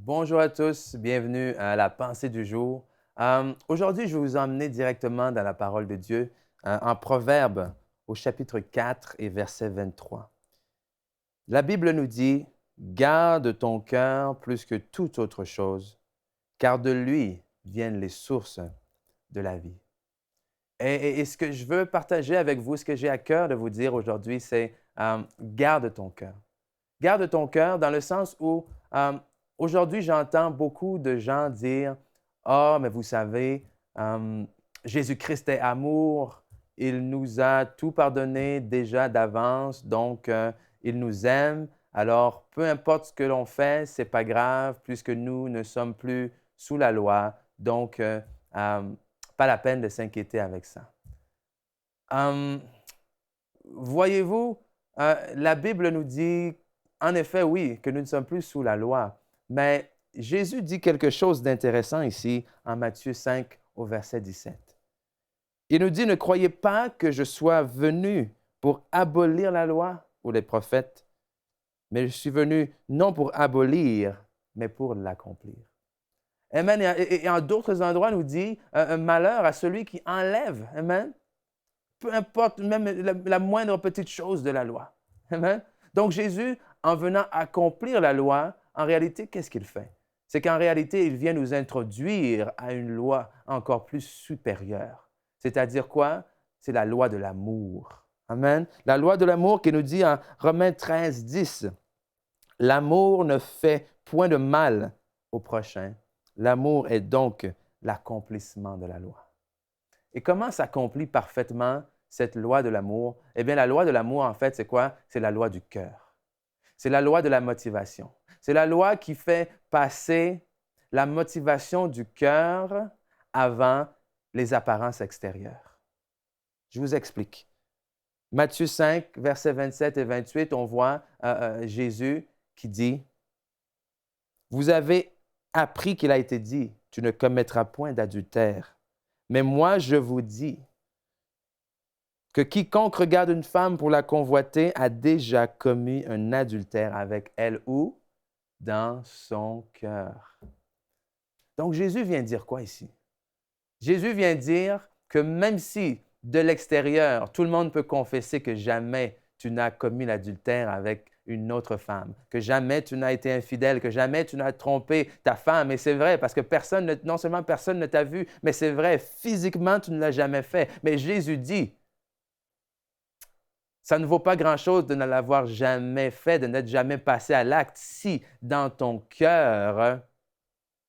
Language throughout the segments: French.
Bonjour à tous, bienvenue à la pensée du jour. Aujourd'hui, je vais vous emmener directement dans la parole de Dieu, en Proverbes, au chapitre 4 et verset 23. La Bible nous dit, garde ton cœur plus que toute autre chose, car de lui viennent les sources de la vie. Et ce que je veux partager avec vous, ce que j'ai à cœur de vous dire aujourd'hui, c'est garde ton cœur. Garde ton cœur dans le sens où aujourd'hui, j'entends beaucoup de gens dire, ah, mais vous savez, euh, Jésus-Christ est amour, il nous a tout pardonné déjà d'avance, donc il nous aime. Alors, peu importe ce que l'on fait, c'est pas grave, puisque nous ne sommes plus sous la loi, donc pas la peine de s'inquiéter avec ça. Euh, Voyez-vous, la Bible nous dit, en effet, oui, que nous ne sommes plus sous la loi, mais Jésus dit quelque chose d'intéressant ici en Matthieu 5 au verset 17. Il nous dit, ne croyez pas que je sois venu pour abolir la loi ou les prophètes, mais je suis venu non pour abolir, mais pour l'accomplir. Amen. Et en d'autres endroits, nous dit, un malheur à celui qui enlève. Amen. Peu importe même la moindre petite chose de la loi. Amen. Donc Jésus, en venant accomplir la loi, en réalité, qu'est-ce qu'il fait? C'est qu'en réalité, il vient nous introduire à une loi encore plus supérieure. C'est-à-dire quoi? C'est la loi de l'amour. Amen. La loi de l'amour qui nous dit en Romains 13, 10, l'amour ne fait point de mal au prochain. L'amour est donc l'accomplissement de la loi. Et comment s'accomplit parfaitement cette loi de l'amour? Eh bien, la loi de l'amour, en fait, c'est quoi? C'est la loi du cœur. C'est la loi de la motivation. C'est la loi qui fait passer la motivation du cœur avant les apparences extérieures. Je vous explique. Matthieu 5, versets 27 et 28, on voit Jésus qui dit, « Vous avez appris qu'il a été dit, tu ne commettras point d'adultère. Mais moi, je vous dis que quiconque regarde une femme pour la convoiter a déjà commis un adultère avec elle ou dans son cœur. » Donc Jésus vient dire quoi ici? Jésus vient dire que même si de l'extérieur, tout le monde peut confesser que jamais tu n'as commis l'adultère avec une autre femme, que jamais tu n'as été infidèle, que jamais tu n'as trompé ta femme. Et c'est vrai, parce que personne, non seulement personne ne t'a vu, mais c'est vrai, physiquement, tu ne l'as jamais fait. Mais Jésus dit, ça ne vaut pas grand-chose de ne l'avoir jamais fait, de n'être jamais passé à l'acte si dans ton cœur,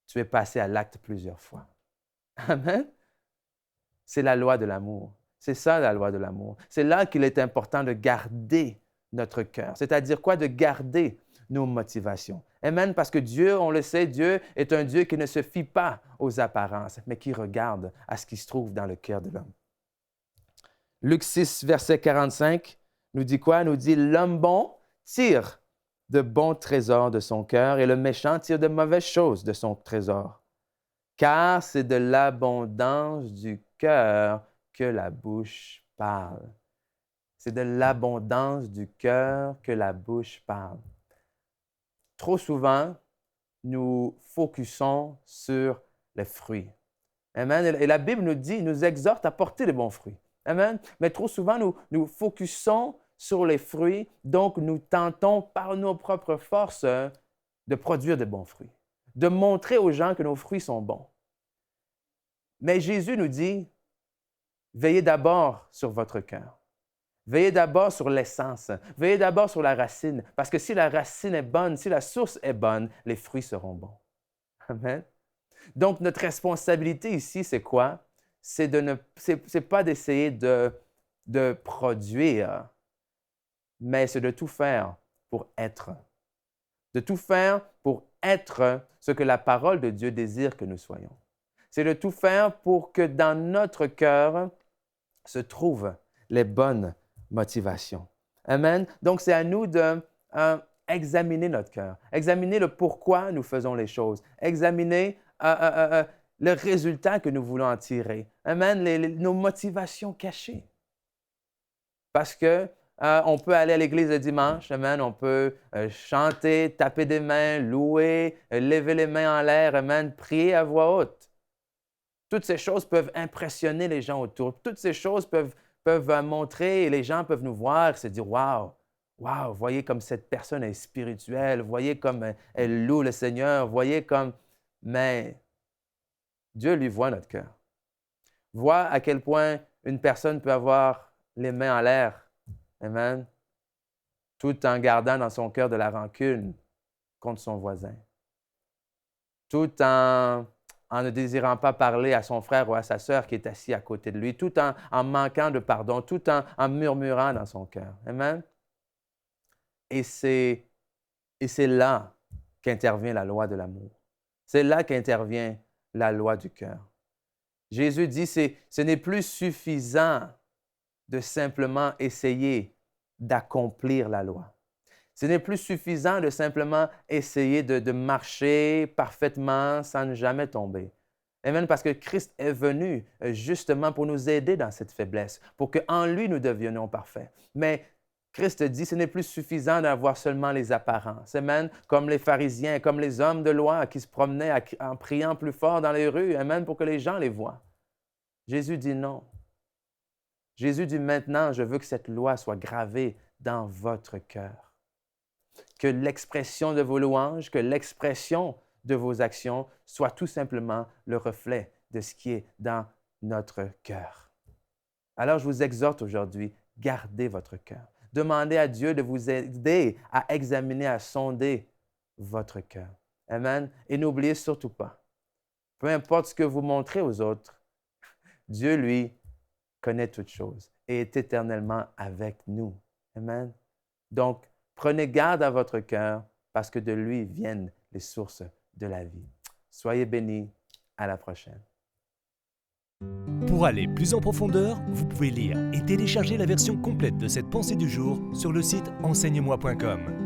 tu es passé à l'acte plusieurs fois. Amen. C'est la loi de l'amour. C'est ça la loi de l'amour. C'est là qu'il est important de garder notre cœur. C'est-à-dire quoi? De garder nos motivations. Amen. Parce que Dieu, on le sait, Dieu est un Dieu qui ne se fie pas aux apparences, mais qui regarde à ce qui se trouve dans le cœur de l'homme. Luc 6, verset 45, nous dit quoi? Nous dit, l'homme bon tire de bons trésors de son cœur et le méchant tire de mauvaises choses de son trésor. Car c'est de l'abondance du cœur que la bouche parle. C'est de l'abondance du cœur que la bouche parle. Trop souvent, nous focusons sur les fruits. Amen. Et la Bible nous dit, nous exhorte à porter les bons fruits. Amen. Mais trop souvent, nous focusons sur les fruits, donc nous tentons par nos propres forces de produire de bons fruits, de montrer aux gens que nos fruits sont bons. Mais Jésus nous dit, veillez d'abord sur votre cœur. Veillez d'abord sur l'essence. Veillez d'abord sur la racine. Parce que si la racine est bonne, si la source est bonne, les fruits seront bons. Amen. Donc, notre responsabilité ici, c'est quoi? C'est pas d'essayer de produire, mais c'est de tout faire pour être. De tout faire pour être ce que la parole de Dieu désire que nous soyons. C'est de tout faire pour que dans notre cœur se trouvent les bonnes motivations. Amen. Donc, c'est à nous d'examiner notre cœur, examiner le pourquoi nous faisons les choses, examiner le résultat que nous voulons en tirer. Amen. Nos motivations cachées. Parce que on peut aller à l'église le dimanche, amen. On peut chanter, taper des mains, louer, lever les mains en l'air, amen, prier à voix haute. Toutes ces choses peuvent impressionner les gens autour. Toutes ces choses peuvent montrer, et les gens peuvent nous voir et se dire, waouh, waouh, voyez comme cette personne est spirituelle, voyez comme elle loue le Seigneur, voyez comme... Mais Dieu lui voit notre cœur. Voit à quel point une personne peut avoir les mains en l'air, amen, tout en gardant dans son cœur de la rancune contre son voisin, tout en ne désirant pas parler à son frère ou à sa sœur qui est assis à côté de lui, tout en manquant de pardon, tout en murmurant dans son cœur. Amen. Et c'est là qu'intervient la loi de l'amour. C'est là qu'intervient la loi du cœur. Jésus dit, ce n'est plus suffisant de simplement essayer d'accomplir la loi. Ce n'est plus suffisant de simplement essayer de marcher parfaitement sans ne jamais tomber. Amen, parce que Christ est venu justement pour nous aider dans cette faiblesse, pour qu'en lui nous devenions parfaits. Mais Christ dit, ce n'est plus suffisant d'avoir seulement les apparences. Amen, comme les pharisiens, comme les hommes de loi qui se promenaient en priant plus fort dans les rues, amen, pour que les gens les voient. Jésus dit non. Jésus dit maintenant, je veux que cette loi soit gravée dans votre cœur. Que l'expression de vos louanges, que l'expression de vos actions soit tout simplement le reflet de ce qui est dans notre cœur. Alors, je vous exhorte aujourd'hui, gardez votre cœur. Demandez à Dieu de vous aider à examiner, à sonder votre cœur. Amen. Et n'oubliez surtout pas, peu importe ce que vous montrez aux autres, Dieu, lui, connaît toutes choses et est éternellement avec nous. Amen. Donc, prenez garde à votre cœur parce que de lui viennent les sources de la vie. Soyez bénis. À la prochaine. Pour aller plus en profondeur, vous pouvez lire et télécharger la version complète de cette pensée du jour sur le site enseigne-moi.com.